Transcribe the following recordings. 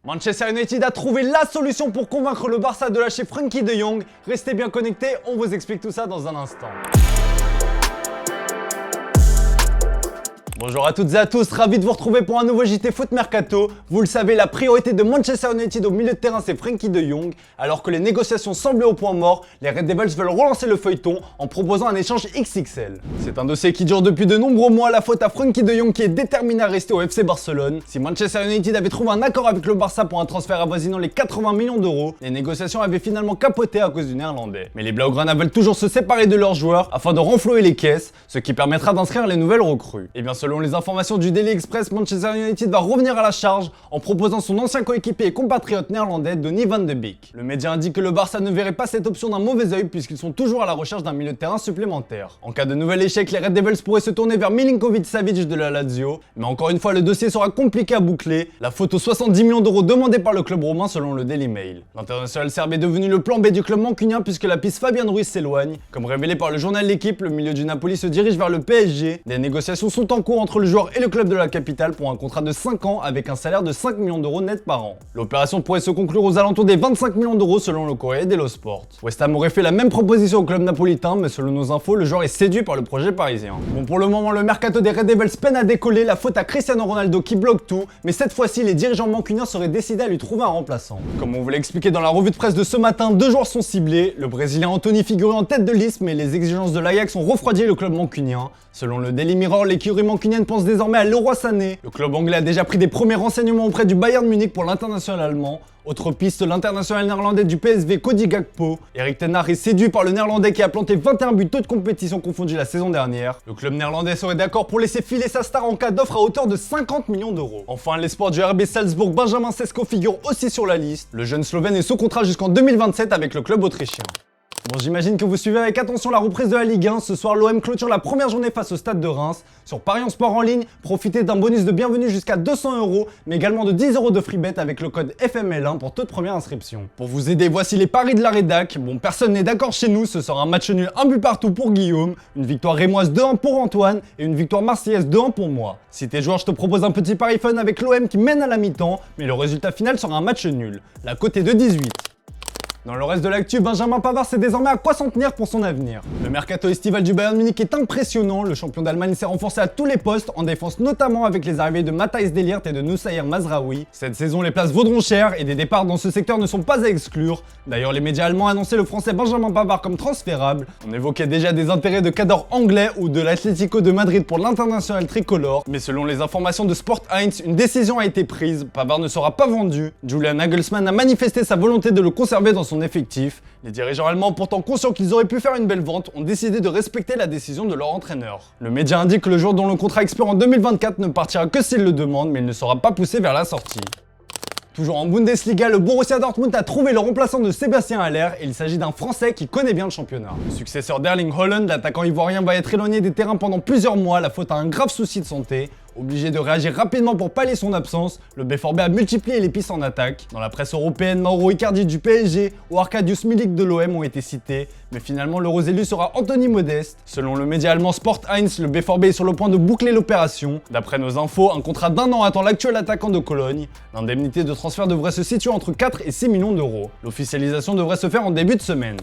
Manchester United a trouvé la solution pour convaincre le Barça de lâcher Frenkie de Jong. Restez bien connectés, on vous explique tout ça dans un instant. Bonjour à toutes et à tous, ravi de vous retrouver pour un nouveau JT Foot Mercato. Vous le savez, la priorité de Manchester United au milieu de terrain, c'est Frenkie de Jong. Alors que les négociations semblaient au point mort, les Red Devils veulent relancer le feuilleton en proposant un échange XXL. C'est un dossier qui dure depuis de nombreux mois, la faute à Frenkie de Jong qui est déterminé à rester au FC Barcelone. Si Manchester United avait trouvé un accord avec le Barça pour un transfert avoisinant les 80 millions d'euros, les négociations avaient finalement capoté à cause du néerlandais. Mais les Blaugrana veulent toujours se séparer de leurs joueurs afin de renflouer les caisses, ce qui permettra d'inscrire les nouvelles recrues. Et bien selon les informations du Daily Express, Manchester United va revenir à la charge en proposant son ancien coéquipier et compatriote néerlandais Donny van de Beek. Le média indique que le Barça ne verrait pas cette option d'un mauvais œil puisqu'ils sont toujours à la recherche d'un milieu de terrain supplémentaire. En cas de nouvel échec, les Red Devils pourraient se tourner vers Milinkovic-Savic de la Lazio, mais encore une fois le dossier sera compliqué à boucler, la faute aux 70 millions d'euros demandés par le club romain selon le Daily Mail. L'international serbe est devenu le plan B du club mancunien puisque la piste Fabian Ruiz s'éloigne. Comme révélé par le journal L'Équipe, le milieu du Napoli se dirige vers le PSG. Des négociations sont en cours entre le joueur et le club de la capitale pour un contrat de 5 ans avec un salaire de 5 millions d'euros net par an. L'opération pourrait se conclure aux alentours des 25 millions d'euros selon le Corriere dello Sport. West Ham aurait fait la même proposition au club napolitain, mais selon nos infos, le joueur est séduit par le projet parisien. Bon, pour le moment, le mercato des Red Devils peine à décoller, la faute à Cristiano Ronaldo qui bloque tout, mais cette fois-ci, les dirigeants mancuniens seraient décidés à lui trouver un remplaçant. Comme on vous l'a expliqué dans la revue de presse de ce matin, deux joueurs sont ciblés. Le Brésilien Anthony figurait en tête de liste, mais les exigences de l'Ajax ont refroidi le club mancunien. Selon le Daily Mirror, l'écurie mancunienne pense désormais à Leroy Sané. Le club anglais a déjà pris des premiers renseignements auprès du Bayern Munich pour l'international allemand. Autre piste, l'international néerlandais du PSV Cody Gakpo. Eric Ten Hag est séduit par le néerlandais qui a planté 21 buts toutes compétitions confondues la saison dernière. Le club néerlandais serait d'accord pour laisser filer sa star en cas d'offre à hauteur de 50 millions d'euros. Enfin, l'espoir du RB Salzbourg Benjamin Sesko figure aussi sur la liste. Le jeune Slovène est sous contrat jusqu'en 2027 avec le club autrichien. Bon, j'imagine que vous suivez avec attention la reprise de la Ligue 1. Ce soir, l'OM clôture la première journée face au Stade de Reims. Sur Paris en Sport en ligne, profitez d'un bonus de bienvenue jusqu'à 200 €, mais également de 10 € de free bet avec le code FML1 pour toute première inscription. Pour vous aider, voici les paris de la rédac. Bon, personne n'est d'accord chez nous, ce sera un match nul, un but partout pour Guillaume, une victoire rémoise 2-1 pour Antoine et une victoire marseillaise 2-1 pour moi. Si t'es joueur, je te propose un petit pari fun avec l'OM qui mène à la mi-temps, mais le résultat final sera un match nul. La cote est de 18. Dans le reste de l'actu, Benjamin Pavard sait désormais à quoi s'en tenir pour son avenir. Le mercato estival du Bayern Munich est impressionnant, le champion d'Allemagne s'est renforcé à tous les postes, en défense notamment avec les arrivées de Matthijs de Ligt et de Noussair Mazraoui. Cette saison, les places vaudront cher et des départs dans ce secteur ne sont pas à exclure. D'ailleurs, les médias allemands annonçaient le français Benjamin Pavard comme transférable. On évoquait déjà des intérêts de cadors anglais ou de l'Atlético de Madrid pour l'international tricolore, mais selon les informations de Sport 1, une décision a été prise, Pavard ne sera pas vendu. Julian Nagelsmann a manifesté sa volonté de le conserver dans son effectif. Les dirigeants allemands, pourtant conscients qu'ils auraient pu faire une belle vente, ont décidé de respecter la décision de leur entraîneur. Le média indique que le joueur dont le contrat expire en 2024 ne partira que s'il le demande, mais il ne sera pas poussé vers la sortie. Toujours en Bundesliga, le Borussia Dortmund a trouvé le remplaçant de Sébastien Haller et il s'agit d'un Français qui connaît bien le championnat. Le successeur d'Erling Haaland, l'attaquant ivoirien va être éloigné des terrains pendant plusieurs mois, la faute à un grave souci de santé. Obligé de réagir rapidement pour pallier son absence, le BVB a multiplié les pistes en attaque. Dans la presse européenne, Mauro Icardi du PSG ou Arkadiusz Milik de l'OM ont été cités, mais finalement l'heureux élu sera Anthony Modeste. Selon le média allemand Sport 1, le BVB est sur le point de boucler l'opération. D'après nos infos, un contrat d'1 an attend l'actuel attaquant de Cologne. L'indemnité de transfert devrait se situer entre 4 et 6 millions d'euros. L'officialisation devrait se faire en début de semaine.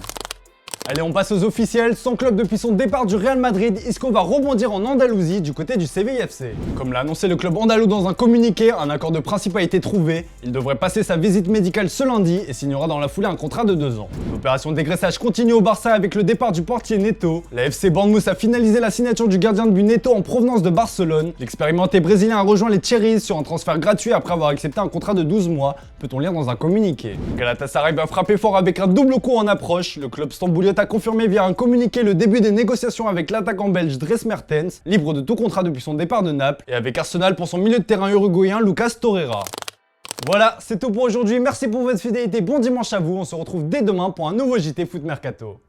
Allez, on passe aux officiels. Sans club depuis son départ du Real Madrid, Isco va rebondir en Andalousie du côté du Sevilla FC. Comme l'a annoncé le club andalou dans un communiqué, un accord de principe a été trouvé. Il devrait passer sa visite médicale ce lundi et signera dans la foulée un contrat de 2 ans. L'opération de dégraissage continue au Barça avec le départ du portier Neto. La FC Bournemouth a finalisé la signature du gardien de but Neto en provenance de Barcelone. L'expérimenté brésilien a rejoint les Cherries sur un transfert gratuit après avoir accepté un contrat de 12 mois, peut-on lire dans un communiqué. Galatasaray va frapper fort avec un double coup en approche. Le club stambouliote a confirmé via un communiqué le début des négociations avec l'attaquant belge Dries Mertens, libre de tout contrat depuis son départ de Naples, et avec Arsenal pour son milieu de terrain uruguayen Lucas Torreira. Voilà, c'est tout pour aujourd'hui, merci pour votre fidélité, bon dimanche à vous, on se retrouve dès demain pour un nouveau JT Foot Mercato.